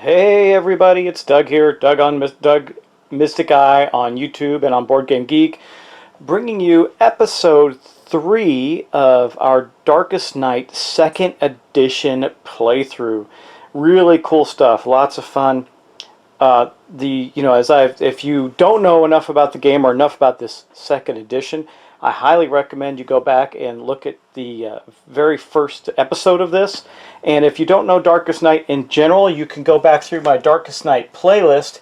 Hey everybody, it's Doug here, Doug Mystic Eye on YouTube and on Board Game Geek, bringing you episode 3 of our Darkest Night 2nd edition playthrough. Really cool stuff, lots of fun. If you don't know enough about the game or enough about this 2nd edition, I highly recommend you go back and look at the very first episode of this. And if you don't know Darkest Night in general, you can go back through my Darkest Night playlist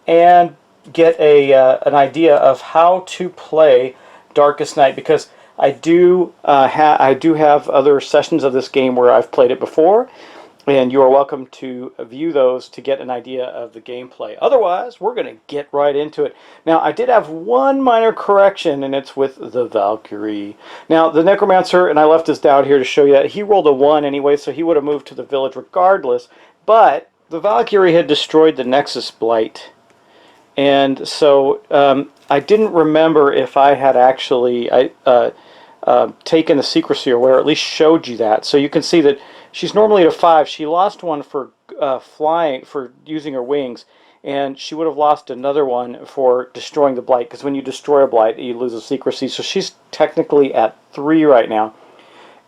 and get an idea of how to play Darkest Night, because I do have other sessions of this game where I've played it before, and you are welcome to view those to get an idea of the gameplay. Otherwise, we're going to get right into it. Now, I did have one minor correction, and it's with the Valkyrie. Now, the Necromancer, and I left this down here to show you that he rolled a 1 anyway, so he would have moved to the village regardless. But the Valkyrie had destroyed the Nexus Blight. And so I didn't remember if I had actually taken the secrecy or where, at least showed you that. So you can see that she's normally at a 5. She lost one for flying, for using her wings, and she would have lost another one for destroying the blight, because when you destroy a blight, you lose a secrecy. So she's technically at 3 right now.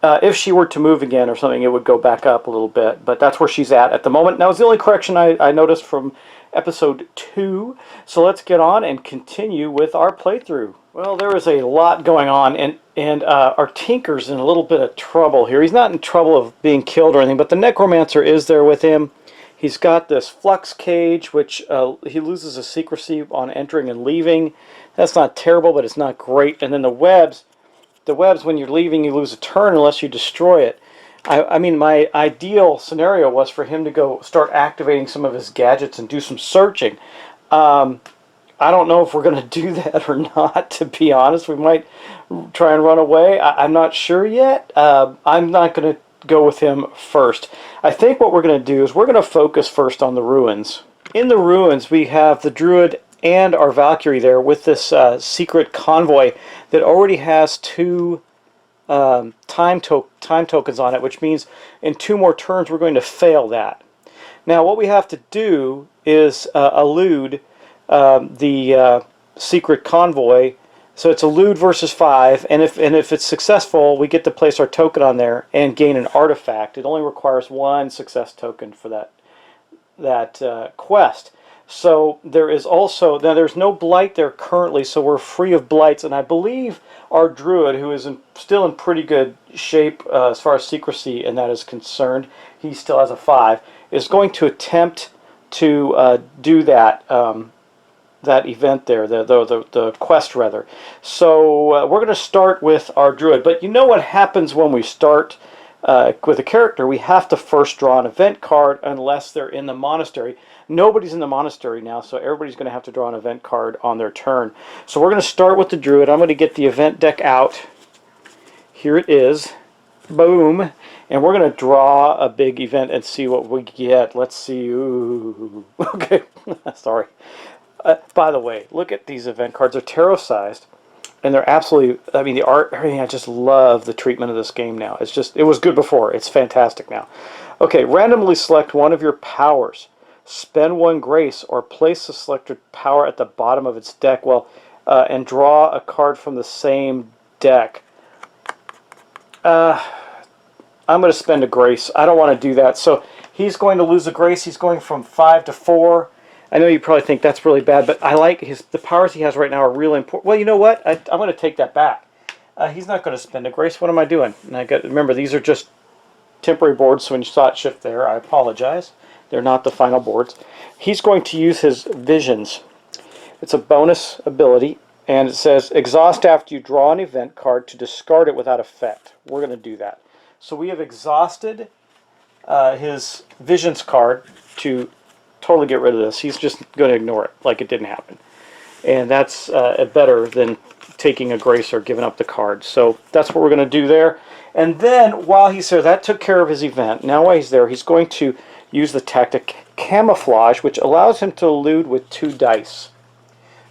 If she were to move again or something, it would go back up a little bit, but that's where she's at the moment. That was the only correction I noticed from episode 2. So let's get on and continue with our playthrough. Well, there is a lot going on, and our Tinker's in a little bit of trouble here. He's not in trouble of being killed or anything, but the Necromancer is there with him. He's got this flux cage, which he loses a secrecy on entering and leaving. That's not terrible, but it's not great. And then the webs, when you're leaving, you lose a turn unless you destroy it. I mean, my ideal scenario was for him to go start activating some of his gadgets and do some searching. I don't know if we're going to do that or not, to be honest. We might try and run away. I'm not sure yet. I'm not going to go with him first. I think what we're going to do is we're going to focus first on the ruins. In the ruins, we have the Druid and our Valkyrie there with this secret convoy that already has 2 time tokens on it, which means in 2 more turns we're going to fail that. Now what we have to do is elude the secret convoy. So it's elude versus 5, and if it's successful, we get to place our token on there and gain an artifact. It only requires 1 success token for that quest. So there is also, now there's no blight there currently, so we're free of blights, and I believe our Druid, who is still in pretty good shape as far as secrecy and that is concerned, he still has a 5, is going to attempt to do that that event there, the quest rather. So we're going to start with our Druid, but you know what happens when we start with a character? We have to first draw an event card unless they're in the monastery. Nobody's in the monastery now, so everybody's going to have to draw an event card on their turn. So we're going to start with the Druid. I'm going to get the event deck out. Here it is. Boom. And we're going to draw a big event and see what we get. Let's see. Ooh. Okay. Sorry. By the way, look at these event cards. They're tarot-sized. And they're absolutely, I mean, the art, everything, I just love the treatment of this game now. It's just, it was good before. It's fantastic now. Okay, randomly select one of your powers. Spend 1 grace or place the selected power at the bottom of its deck. Well, and draw a card from the same deck. I'm going to spend a grace. I don't want to do that. So he's going to lose a grace. He's going from 5 to 4. I know you probably think that's really bad, but I like the powers he has right now are really important. Well, you know what? I'm going to take that back. He's not going to spend a grace. What am I doing? And remember, these are just temporary boards, so when you saw it shift there, I apologize. They're not the final boards. He's going to use his visions. It's a bonus ability, and it says, exhaust after you draw an event card to discard it without effect. We're going to do that. So we have exhausted his visions card to totally get rid of this. He's just going to ignore it like it didn't happen. And that's better than taking a grace or giving up the card. So that's what we're going to do there. And then while he's there, that took care of his event. Now while he's there, he's going to use the tactic Camouflage, which allows him to elude with 2 dice.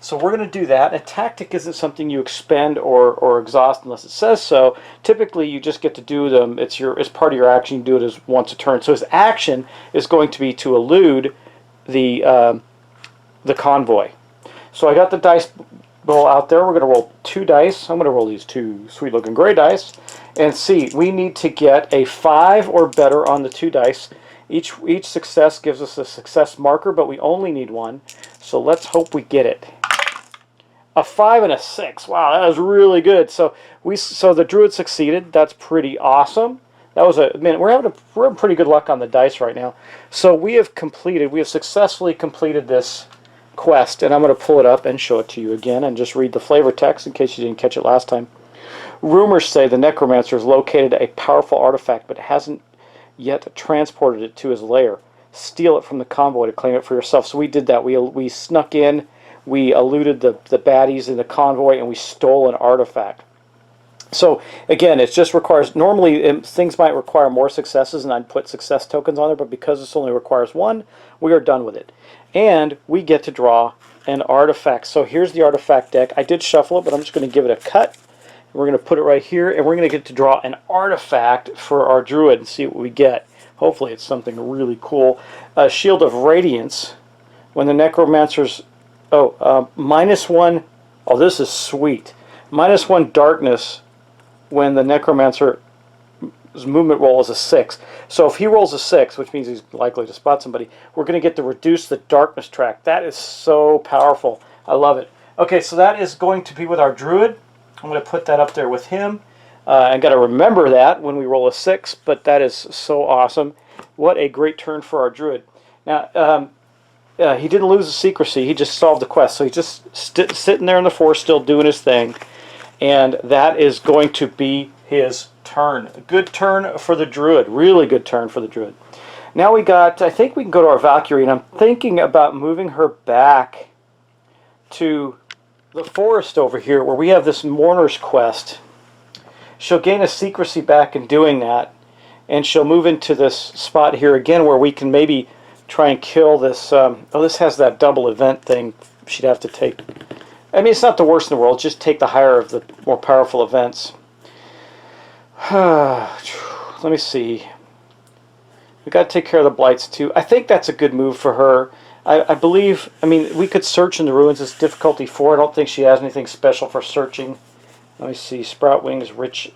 So we're going to do that. A tactic isn't something you expend or exhaust unless it says so. Typically, you just get to do them. It's part of your action. You do it as once a turn. So his action is going to be to elude the convoy. So I got the dice bowl out there. We're going to roll 2 dice. I'm going to roll these 2 sweet-looking gray dice. And see, we need to get a 5 or better on the 2 dice. Each success gives us a success marker, but we only need 1. So let's hope we get it. A 5 and a 6. Wow, that was really good. So the Druid succeeded. That's pretty awesome. That was we're having pretty good luck on the dice right now. So we have successfully completed this quest, and I'm going to pull it up and show it to you again and just read the flavor text in case you didn't catch it last time. Rumors say the Necromancer has located a powerful artifact but hasn't yet transported it to his lair. Steal it from the convoy to claim it for yourself. So we did that. We snuck in, we eluded the baddies in the convoy, and we stole an artifact. So again, it just requires, normally things might require more successes and I'd put success tokens on there, but because this only requires 1, we are done with it. And we get to draw an artifact. So here's the artifact deck. I did shuffle it, but I'm just going to give it a cut. We're going to put it right here, and we're going to get to draw an artifact for our Druid and see what we get. Hopefully it's something really cool. A Shield of Radiance. When the Necromancer's... -1... Oh, this is sweet. -1 darkness when the Necromancer's movement roll is a 6. So if he rolls a 6, which means he's likely to spot somebody, we're going to get to reduce the darkness track. That is so powerful. I love it. Okay, so that is going to be with our Druid. I'm going to put that up there with him. I got to remember that when we roll a 6, but that is so awesome. What a great turn for our Druid. Now, he didn't lose the secrecy. He just solved the quest. So he's just sitting there in the forest still doing his thing. And that is going to be his turn. A good turn for the Druid. Really good turn for the Druid. Now I think we can go to our Valkyrie, and I'm thinking about moving her back to the forest over here where we have this Mourner's quest. She'll gain a secrecy back in doing that, and she'll move into this spot here again where we can maybe try and kill this. This has that double event thing she'd have to take. I mean, it's not the worst in the world. Just take the higher of the more powerful events. Let me see. We've got to take care of the blights too. I think that's a good move for her. I believe, I mean, we could search in the ruins. It's difficulty 4. I don't think she has anything special for searching. Let me see. Sprout wings, rich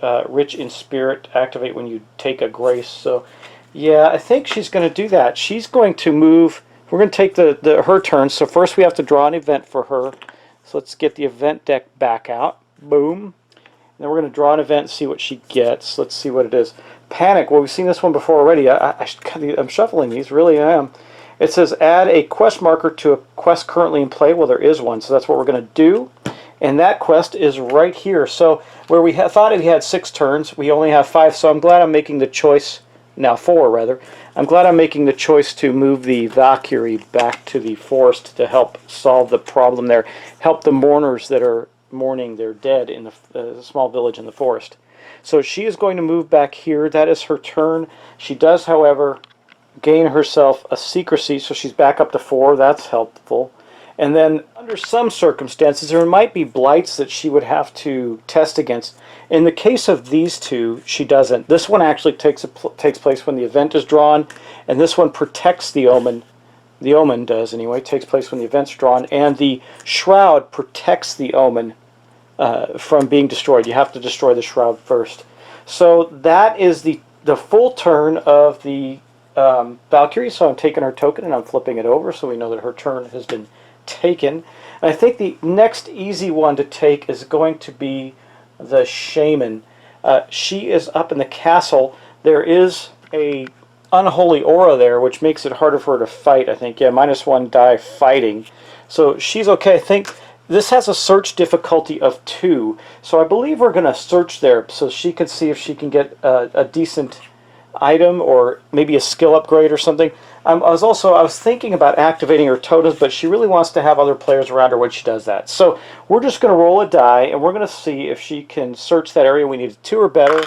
in spirit, activate when you take a grace. So, yeah, I think she's going to do that. She's going to move. We're going to take her turn. So first we have to draw an event for her. So let's get the event deck back out. Boom. And then we're going to draw an event and see what she gets. Let's see what it is. Panic. Well, we've seen this one before already. I'm shuffling these. Really, I am. It says add a quest marker to a quest currently in play. Well, there is one, so that's what we're going to do. And that quest is right here. So where we thought we had 6 turns, we only have 5. So I'm glad I'm making the choice, now 4 rather. I'm glad I'm making the choice to move the Valkyrie back to the forest to help solve the problem there. Help the mourners that are mourning their dead in the small village in the forest. So she is going to move back here. That is her turn. She does, however, gain herself a secrecy, so she's back up to 4. That's helpful. And then under some circumstances there might be blights that she would have to test against. In the case of these two, she doesn't. This one actually takes place when the event is drawn, and this one protects the omen. The omen does anyway. Takes place when the event's drawn, and the shroud protects the omen from being destroyed. You have to destroy the shroud first. So that is the full turn of the Valkyrie. So I'm taking her token and I'm flipping it over so we know that her turn has been taken. And I think the next easy one to take is going to be the Shaman. She is up in the castle. There is a unholy aura there, which makes it harder for her to fight, I think. Yeah, -1 die fighting. So she's okay. I think this has a search difficulty of 2. So I believe we're going to search there so she can see if she can get a decent item or maybe a skill upgrade or something. I was thinking about activating her totems, but she really wants to have other players around her when she does that. So we're just going to roll a die, and we're going to see if she can search that area. We need a 2 or better.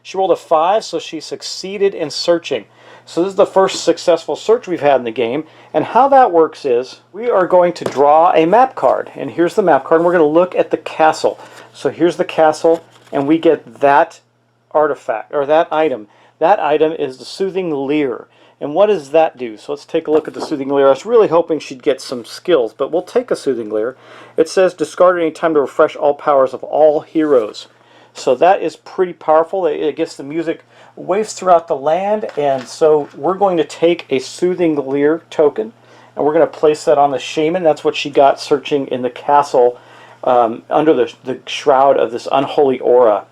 She rolled a 5, so she succeeded in searching. So this is the first successful search we've had in the game. And how that works is we are going to draw a map card. And here's the map card. And we're going to look at the castle. So here's the castle, and we get that artifact, or that item. That item is the Soothing Leer. And what does that do? So let's take a look at the Soothing Leer. I was really hoping she'd get some skills, but we'll take a Soothing Leer. It says discard at any time to refresh all powers of all heroes. So that is pretty powerful. It gets the music waves throughout the land, and so we're going to take a Soothing Leer token, and we're going to place that on the Shaman. That's what she got searching in the castle under the shroud of this unholy aura.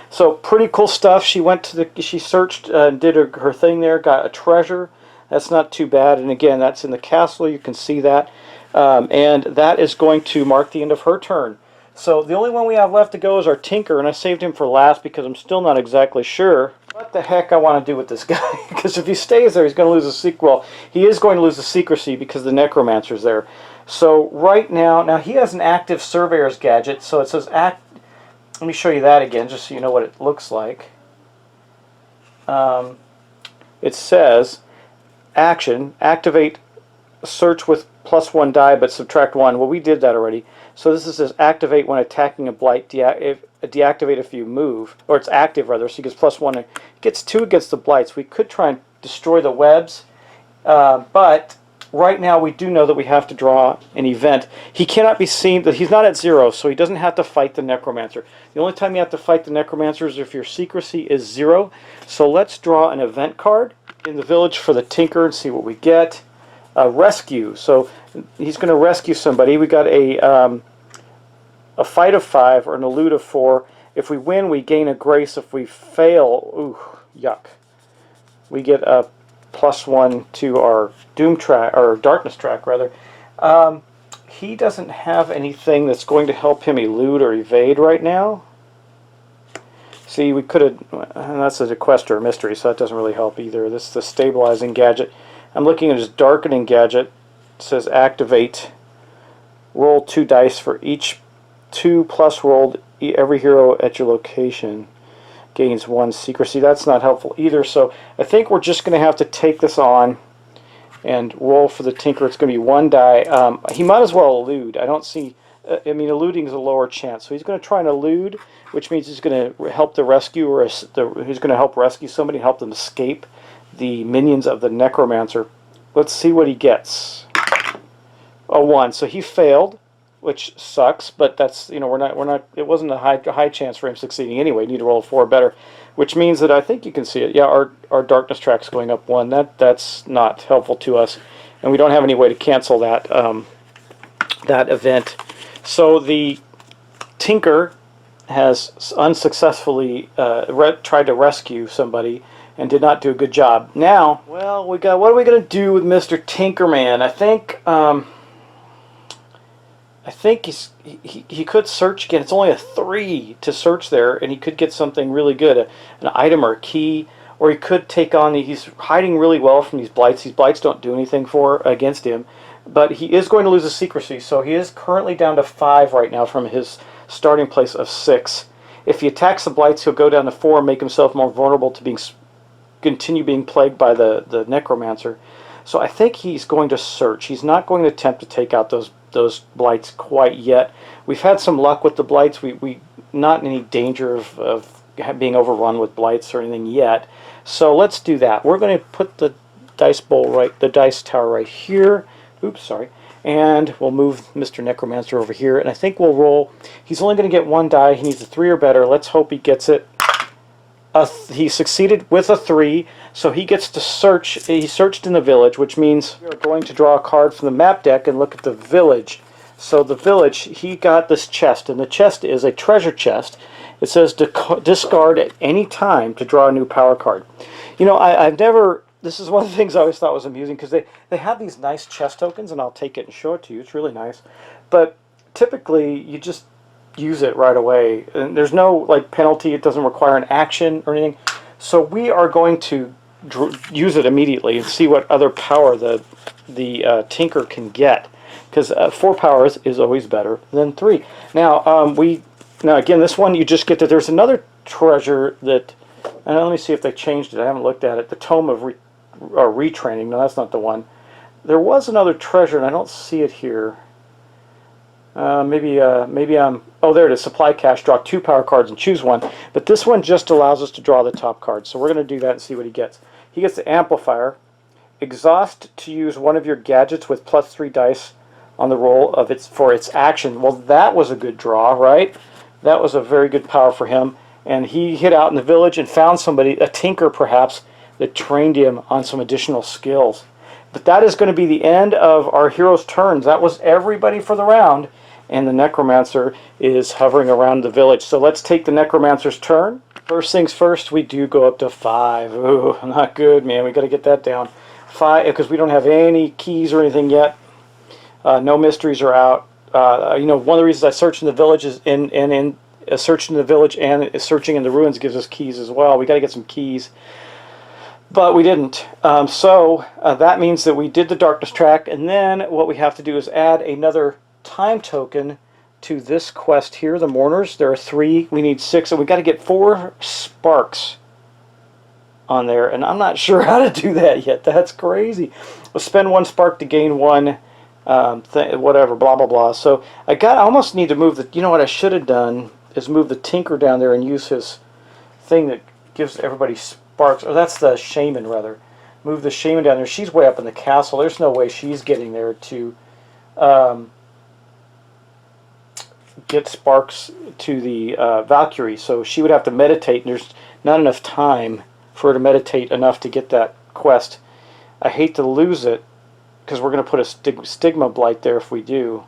So pretty cool stuff. She went to she searched and did her thing there, got a treasure. That's not too bad. And again, that's in the castle. You can see that. And that is going to mark the end of her turn. So the only one we have left to go is our Tinker, and I saved him for last because I'm still not exactly sure what the heck I want to do with this guy. Because if he stays there, he's going to lose his well, he is going to lose the secrecy because the Necromancer's there. So right now he has an active Surveyor's gadget, so it says act. Let me show you that again, just so you know what it looks like. It says, action, activate search with +1 die, but subtract 1. Well, we did that already. So this says activate when attacking a blight, deactivate if you move, or it's active rather, so he gets +1. He gets 2 against the blights. We could try and destroy the webs, but right now we do know that we have to draw an event. He cannot be seen, that he's not at 0, so he doesn't have to fight the Necromancer. The only time you have to fight the Necromancer is if your secrecy is 0. So let's draw an event card in the village for the Tinker and see what we get. Rescue. So he's going to rescue somebody. We got a fight of 5 or an elude of 4. If we win, we gain a grace. If we fail, ooh, yuck. We get a +1 to our doom track, or darkness track rather. He doesn't have anything that's going to help him elude or evade right now. See, we could have, that's a quest or a mystery, so that doesn't really help either. This is the stabilizing gadget. I'm looking at his darkening gadget. It says activate, roll 2 dice for each 2+ rolled. Every hero at your location gains 1 secrecy. That's not helpful either, so I think we're just going to have to take this on and roll for the Tinker. It's going to be 1 die. He might as well elude. I don't see, I mean, eluding is a lower chance, so he's going to try and elude, which means he's going to help the rescue, or he's going to help rescue somebody, help them escape the minions of the Necromancer. Let's see what he gets. A 1, so he failed, which sucks, but that's, you know, we're not it wasn't a high chance for him succeeding anyway. You need to roll a 4 better, which means that I think you can see it. Yeah, our darkness track's going up 1. That's not helpful to us, and we don't have any way to cancel that that event. So the Tinker has unsuccessfully tried to rescue somebody and did not do a good job. Now, well, what are we going to do with Mr. Tinkerman? I think he could search again. It's only a 3 to search there, and he could get something really good, an item or a key, or he could take on he's hiding really well from these blights. These blights don't do anything against him, but he is going to lose his secrecy, so he is currently down to 5 right now from his starting place of 6. If he attacks the blights, he'll go down to 4 and make himself more vulnerable to continue being plagued by the Necromancer. So I think he's going to search. He's not going to attempt to take out those blights quite yet. We've had some luck with the blights. We not in any danger of being overrun with blights or anything yet. So let's do that. We're going to put the dice tower right here. Oops, sorry. And we'll move Mr. Necromancer over here. And I think we'll roll. He's only going to get 1 die. He needs a 3 or better. Let's hope he gets it. He succeeded with a 3, so he gets to search. He searched in the village, which means we're going to draw a card from the map deck and look at the village. So the village, he got this chest, and the chest is a treasure chest. It says discard at any time to draw a new power card. You know, this is one of the things I always thought was amusing, because they have these nice chest tokens, and I'll take it and show it to you. It's really nice. But typically, you just use it right away, and there's no like penalty. It doesn't require an action or anything, so we are going to use it immediately and see what other power the Tinker can get, because 4 powers is always better than 3. Now again, this one you just get that there's another treasure that, and let me see if they changed it. I haven't looked at it. The Tome of or retraining. No, that's not the one. There was another treasure, and I don't see it here. Maybe I'm... Oh, there it is. Supply cache. Draw 2 power cards and choose one. But this one just allows us to draw the top card. So we're going to do that and see what he gets. He gets the amplifier. Exhaust to use one of your gadgets with +3 dice on the roll of for its action. Well, that was a good draw, right? That was a very good power for him. And he hit out in the village and found somebody, a tinker perhaps, that trained him on some additional skills. But that is going to be the end of our hero's turns. That was everybody for the round. And the Necromancer is hovering around the village. So let's take the Necromancer's turn. First things first, we do go up to 5. Ooh, not good, man. We got to get that down. 5, because we don't have any keys or anything yet. No mysteries are out. You know, one of the reasons I searched in the village is searching the village and searching in the ruins gives us keys as well. We got to get some keys. But we didn't. So that means that we did the darkness track, and then what we have to do is add another time token to this quest here, the mourners. There are 3, we need 6, and we got to get 4 sparks on there, and I'm not sure how to do that yet. That's crazy. We'll spend 1 spark to gain 1 whatever, blah blah blah. So I almost need to move the, you know what I should have done is move the tinker down there and use his thing that gives everybody sparks. Or that's the shaman rather. Move the shaman down there. She's way up in the castle. There's no way she's getting there to get sparks to the Valkyrie. So she would have to meditate, and there's not enough time for her to meditate enough to get that quest. I hate to lose it because we're going to put a stigma blight there if we do.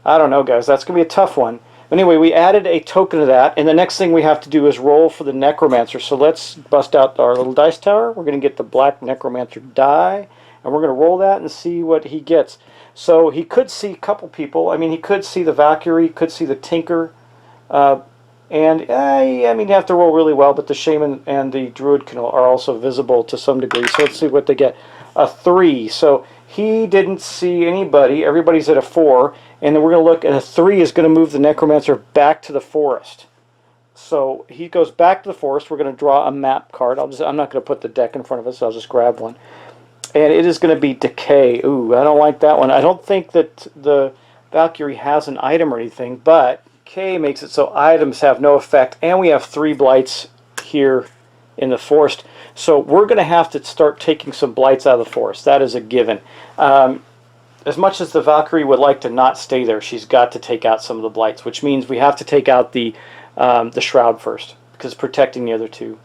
I don't know, guys. That's going to be a tough one. Anyway, we added a token of that, and the next thing we have to do is roll for the Necromancer. So let's bust out our little dice tower. We're going to get the black Necromancer die, and we're going to roll that and see what he gets. So he could see a couple people. I mean, he could see the Valkyrie, could see the Tinker, and I mean, you have to roll really well, but the Shaman and the Druid are also visible to some degree. So let's see what they get. A 3. So he didn't see anybody. Everybody's at a 4. And then we're going to look, and a 3 is going to move the Necromancer back to the forest. So he goes back to the forest. We're going to draw a map card. I'm not going to put the deck in front of us. I'll just grab one. And it is going to be Decay. Ooh, I don't like that one. I don't think that the Valkyrie has an item or anything, but Decay makes it so items have no effect. And we have 3 blights here in the forest. So we're going to have to start taking some blights out of the forest. That is a given. As much as the Valkyrie would like to not stay there, she's got to take out some of the blights, which means we have to take out the Shroud first, because it's protecting the other 2.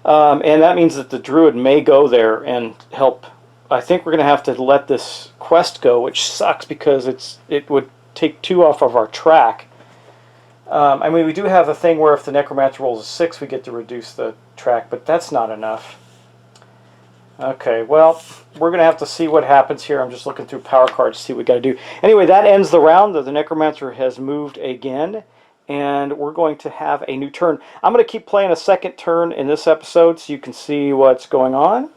And that means that the Druid may go there and help. I think we're going to have to let this quest go, which sucks because it would take 2 off of our track. I mean, we do have a thing where if the Necromancer rolls a 6, we get to reduce the track, but that's not enough. Okay, well, we're going to have to see what happens here. I'm just looking through power cards to see what we got to do. Anyway, that ends the round. The Necromancer has moved again, and we're going to have a new turn. I'm going to keep playing a second turn in this episode so you can see what's going on.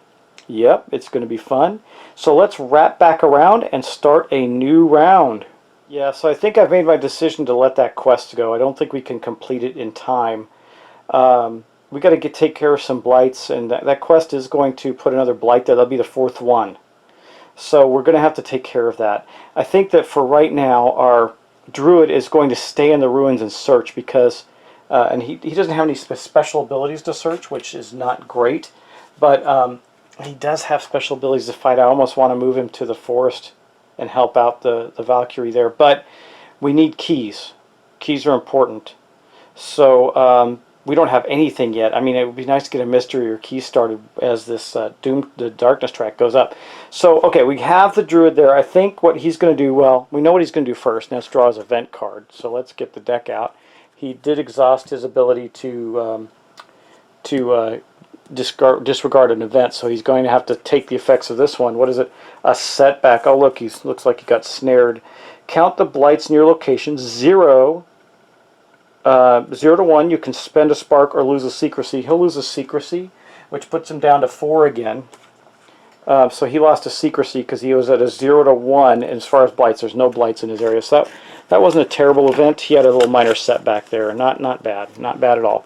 Yep, it's going to be fun. So let's wrap back around and start a new round. Yeah, so I think I've made my decision to let that quest go. I don't think we can complete it in time. We got to take care of some blights, and that quest is going to put another blight there. That'll be the 4th one. So we're going to have to take care of that. I think that for right now, our Druid is going to stay in the ruins and search because, and he doesn't have any special abilities to search, which is not great, but he does have special abilities to fight. I almost want to move him to the forest and help out the Valkyrie there, but we need keys. Keys are important. So we don't have anything yet. I mean, it would be nice to get a mystery or key started as this the darkness track goes up. So, okay, we have the Druid there. I think what he's going to do, well, we know what he's going to do first. Now let's draw his event card. So let's get the deck out. He did exhaust his ability to disregard an event, so he's going to have to take the effects of this one. What is it? A setback. Oh, look, he looks like he got snared. Count the blights near location. 0 to 1, you can spend a spark or lose a secrecy. He'll lose a secrecy, which puts him down to 4 again. So he lost a secrecy because he was at a 0 to 1. And as far as blights, there's no blights in his area. So that wasn't a terrible event. He had a little minor setback there. Not bad. Not bad at all.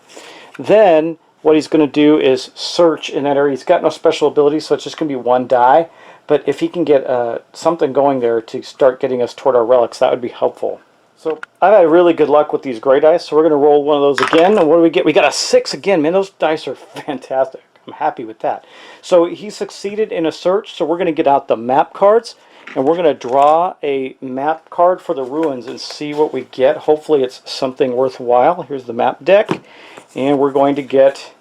Then what he's going to do is search in that area. He's got no special abilities, so it's just going to be one die. But if he can get something going there to start getting us toward our relics, that would be helpful. So I've had really good luck with these gray dice, so we're going to roll one of those again. And what do we get? We got a 6 again. Man, those dice are fantastic. I'm happy with that. So he succeeded in a search, so we're going to get out the map cards, and we're going to draw a map card for the ruins and see what we get. Hopefully it's something worthwhile. Here's the map deck, and we're going to get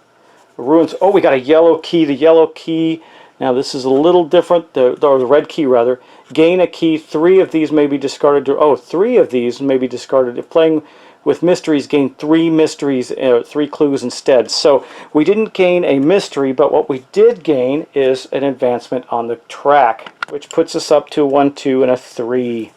ruins. Oh, we got a yellow key. The yellow key, now this is a little different, or the red key rather. Gain a key. 3 of these may be discarded. Oh, 3 of these may be discarded. If playing with mysteries, gain 3 mysteries, 3 clues instead. So we didn't gain a mystery, but what we did gain is an advancement on the track, which puts us up to 1, 2, and a 3.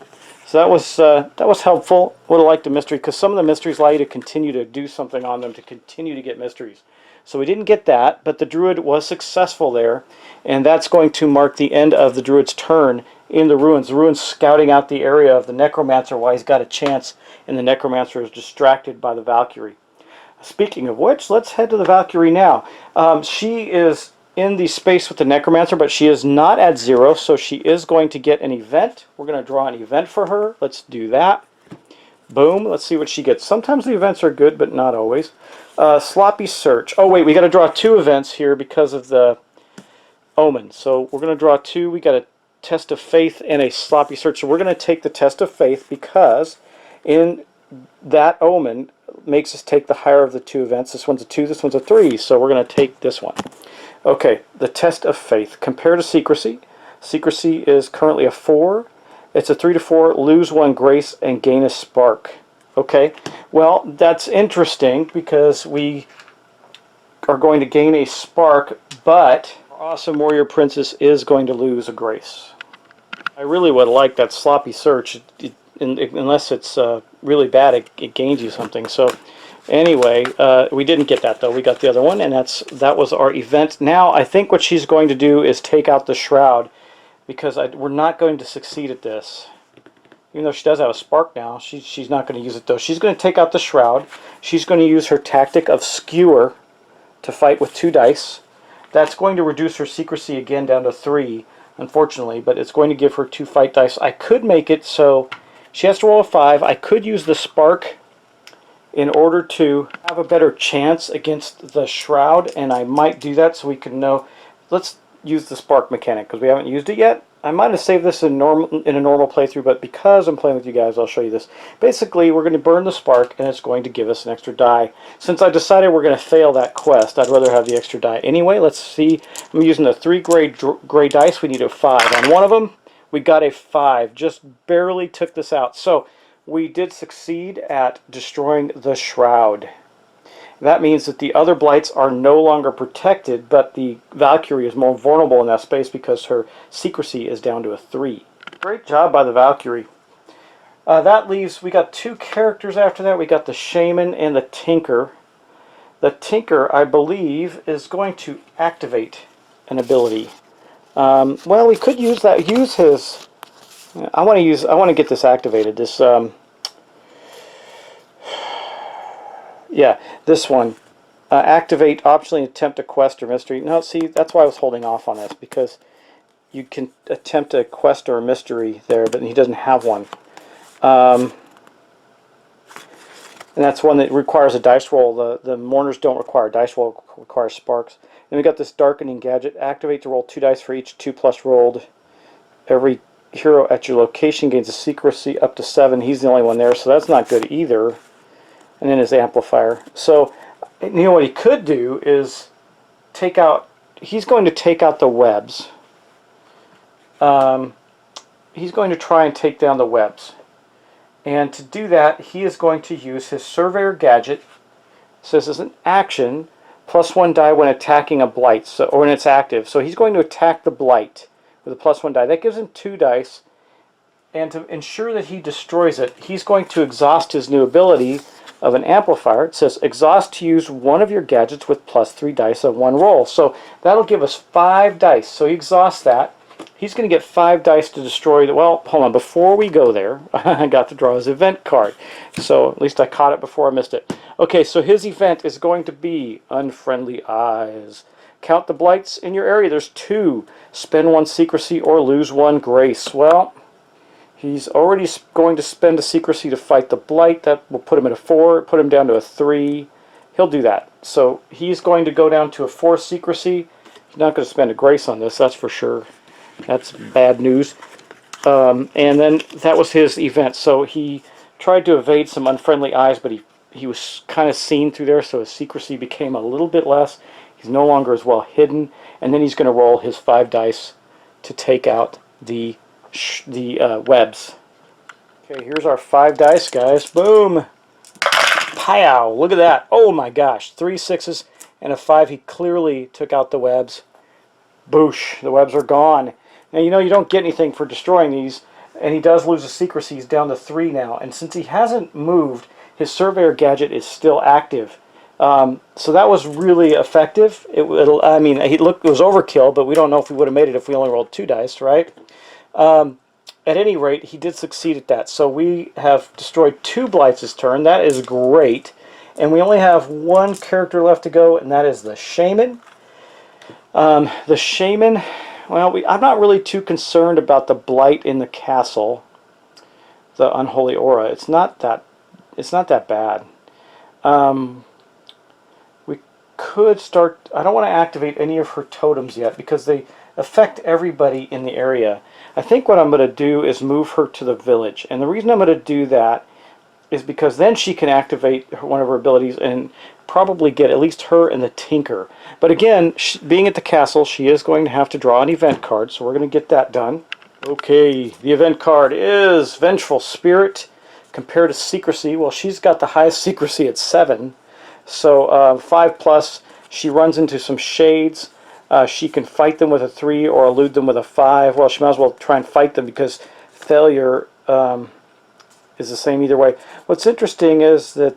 So that was helpful. Would have liked a mystery, because some of the mysteries allow you to continue to do something on them, to continue to get mysteries. So we didn't get that, but the Druid was successful there, and that's going to mark the end of the Druid's turn in the ruins. The ruins scouting out the area of the Necromancer while he's got a chance, and the Necromancer is distracted by the Valkyrie. Speaking of which, let's head to the Valkyrie now. She is in the space with the Necromancer, but she is not at 0, so she is going to get an event. We're going to draw an event for her. Let's do that. Boom. Let's see what she gets. Sometimes the events are good, but not always. Sloppy search. Oh, wait, we got to draw 2 events here because of the omen. So we're going to draw 2. We got a test of faith and a sloppy search. So we're going to take the test of faith because in that omen makes us take the higher of the 2 events. This one's a 2, this one's a 3. So we're going to take this one. Okay, the test of faith. Compare to secrecy. Secrecy is currently a 4. It's a 3 to 4, lose 1 grace and gain a spark. Okay, well, that's interesting because we are going to gain a spark, but our awesome warrior princess is going to lose a grace. I really would like that sloppy search. Unless it's really bad, it gains you something. So anyway, we didn't get that though. We got the other one, and that was our event. Now I think what she's going to do is take out the shroud, because we're not going to succeed at this. Even though she does have a spark now, she's not going to use it though. She's going to take out the shroud. She's going to use her tactic of skewer to fight with 2 dice. That's going to reduce her secrecy again down to 3, unfortunately, but it's going to give her 2 fight dice. I could make it so she has to roll a 5. I could use the spark in order to have a better chance against the shroud, and I might do that so we can know. Let's use the spark mechanic because we haven't used it yet. I might have saved this in a normal playthrough, but because I'm playing with you guys, I'll show you this. Basically, we're going to burn the spark, and it's going to give us an extra die. Since I decided we're going to fail that quest, I'd rather have the extra die. Anyway, let's see. I'm using the 3 gray dice. We need a 5. On one of them, we got a 5. Just barely took this out. So we did succeed at destroying the shroud. That means that the other blights are no longer protected, but the Valkyrie is more vulnerable in that space because her secrecy is down to a 3. Great job by the Valkyrie. That leaves, we got 2 characters after that. We got the Shaman and the Tinker. The Tinker, I believe, is going to activate an ability. Well, we could use that. Use his. I want to get this activated. This. Yeah, this one. Activate, optionally attempt a quest or mystery. No, see, that's why I was holding off on this, because you can attempt a quest or a mystery there, but he doesn't have one. And that's one that requires a dice roll. The mourners don't require a dice roll, require sparks. Then we got this darkening gadget. Activate to roll 2 dice for each 2+ rolled. Every hero at your location gains a secrecy up to 7. He's the only one there, so that's not good either. And then his amplifier. So, you know what he could do is take out. He's going to take out the webs. He's going to try and take down the webs. And to do that, he is going to use his Surveyor gadget. It says as an action, +1 die when attacking a blight, so, or when it's active. So he's going to attack the blight with a +1 die. That gives him 2 dice. And to ensure that he destroys it, he's going to exhaust his new ability of an amplifier. It says exhaust to use one of your gadgets with +3 dice on 1 roll. So that'll give us 5 dice. So he exhausts that. He's going to get 5 dice to destroy the... Well, hold on. Before we go there, I got to draw his event card. So at least I caught it before I missed it. Okay, so his event is going to be Unfriendly Eyes. Count the blights in your area. There's 2. Spend 1 secrecy or lose 1 grace. Well, he's already going to spend a secrecy to fight the blight. That will put him at a 4, put him down to a 3. He'll do that. So he's going to go down to a 4 secrecy. He's not going to spend a grace on this, that's for sure. That's bad news. And then that was his event. So he tried to evade some Unfriendly Eyes, but he was kind of seen through there, so his secrecy became a little bit less. He's no longer as well hidden. And then he's going to roll his 5 dice to take out the webs. Okay, here's our 5 dice, guys. Boom! Pow! Look at that. Oh my gosh. 3 6s and a 5. He clearly took out the webs. Boosh. The webs are gone. Now, you know, you don't get anything for destroying these, and he does lose a secrecy. He's down to 3 now. And since he hasn't moved, his Surveyor gadget is still active. So that was really effective. It was overkill, but we don't know if we would have made it if we only rolled 2 dice, right? At any rate, he did succeed at that. So we have destroyed 2 blights this turn. That is great. And we only have 1 character left to go, and that is the Shaman. The Shaman, well, I'm not really too concerned about the blight in the castle, the unholy aura. It's not that bad. We could start. I don't want to activate any of her totems yet because they affect everybody in the area. I think what I'm going to do is move her to the village, and the reason I'm going to do that is because then she can activate one of her abilities and probably get at least her and the Tinker. But again, being at the castle, she is going to have to draw an event card, so we're going to get that done. Okay, the event card is Vengeful Spirit compared to Secrecy. Well, she's got the highest Secrecy at 7, so 5 plus. She runs into some shades. She can fight them with a 3 or elude them with a 5. Well, she might as well try and fight them because failure is the same either way. What's interesting is that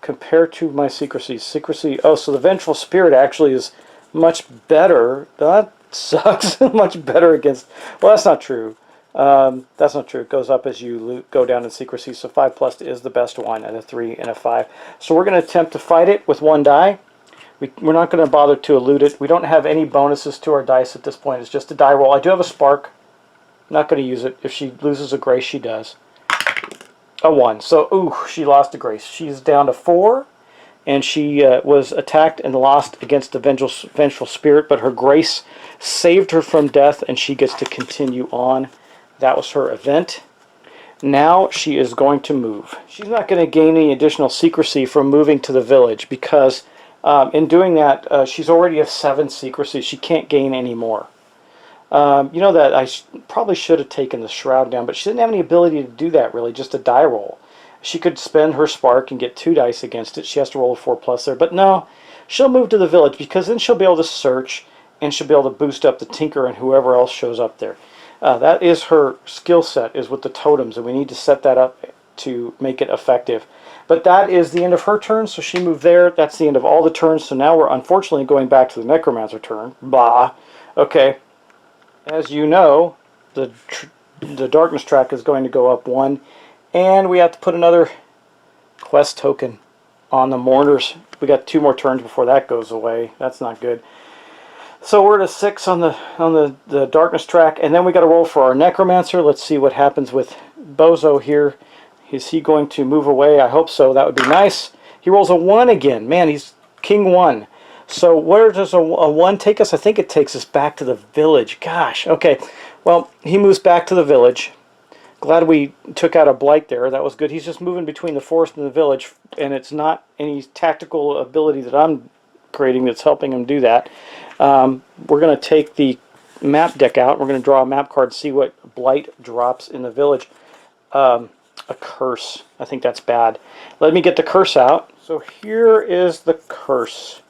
compared to my secrecy, so the Vengeful Spirit actually is much better. That sucks. Much better against, well, that's not true. That's not true. It goes up as you go down in secrecy, so 5 plus is the best one, and a 3 and a 5. So we're going to attempt to fight it with 1 die. We're not going to bother to elude it. We don't have any bonuses to our dice at this point. It's just a die roll. I do have a spark. Not going to use it. If she loses a grace, she does. A 1. So, ooh, she lost a grace. She's down to 4, and she was attacked and lost against the Vengeful Spirit, but her grace saved her from death, and she gets to continue on. That was her event. Now she is going to move. She's not going to gain any additional secrecy from moving to the village because in doing that, she's already at 7 secrecy. She can't gain any more. You know that I probably should have taken the Shroud down, but she didn't have any ability to do that, really, just a die roll. She could spend her spark and get 2 dice against it. She has to roll a 4 plus there. But no, she'll move to the village because then she'll be able to search and she'll be able to boost up the Tinker and whoever else shows up there. That is her skill set, is with the totems, and we need to set that up to make it effective. But that is the end of her turn, so she moved there. That's the end of all the turns, so now we're unfortunately going back to the Necromancer turn. Blah. Okay. As you know, the darkness track is going to go up 1, and we have to put another quest token on the mourners. We got 2 more turns before that goes away. That's not good. So we're at a 6 on the darkness track, and then we got to roll for our Necromancer. Let's see what happens with Bozo here. Is he going to move away? I hope so. That would be nice. He rolls a 1 again. Man, he's King 1. So where does a 1 take us? I think it takes us back to the village. Gosh, okay. Well, he moves back to the village. Glad we took out a blight there. That was good. He's just moving between the forest and the village, and it's not any tactical ability that I'm creating that's helping him do that. We're going to take the map deck out. We're going to draw a map card, see what blight drops in the village. A curse. I think that's bad. Let me get the curse out. So here is the curse.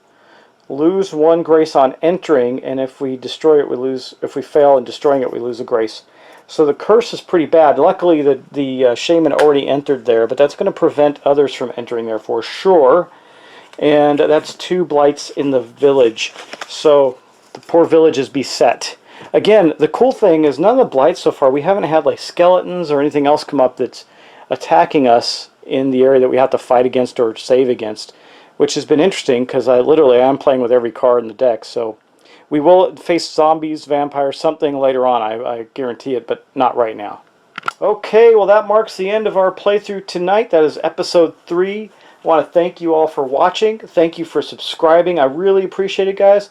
Lose 1 grace on entering, and if we destroy it, we lose. If we fail in destroying it, we lose a grace. So the curse is pretty bad. Luckily, the Shaman already entered there, but that's going to prevent others from entering there for sure. And that's 2 blights in the village. So the poor village is beset. Again, the cool thing is none of the blights so far, we haven't had like skeletons or anything else come up that's attacking us in the area that we have to fight against or save against, which has been interesting because I am playing with every card in the deck. So we will face zombies, vampires, something later on, I guarantee it, but not right now. Okay, well that marks the end of our playthrough tonight. That is episode 3. I want to thank you all for watching. Thank you for subscribing. I really appreciate it, guys.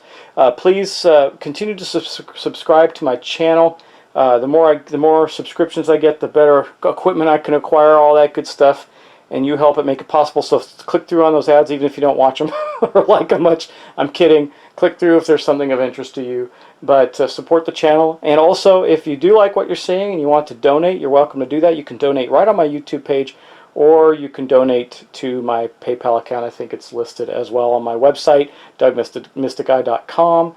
Please continue to subscribe to my channel. The more subscriptions I get, the better equipment I can acquire, all that good stuff. And you help it make it possible. So click through on those ads even if you don't watch them or like them much. I'm kidding. Click through if there's something of interest to you. But support the channel. And also, if you do like what you're seeing and you want to donate, you're welcome to do that. You can donate right on my YouTube page, or you can donate to my PayPal account. I think it's listed as well on my website, dougmysticguy.com.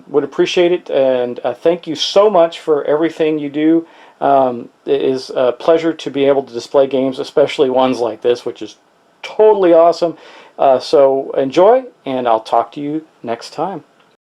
Would appreciate it, and thank you so much for everything you do. It is a pleasure to be able to display games, especially ones like this, which is totally awesome. So enjoy, and I'll talk to you next time.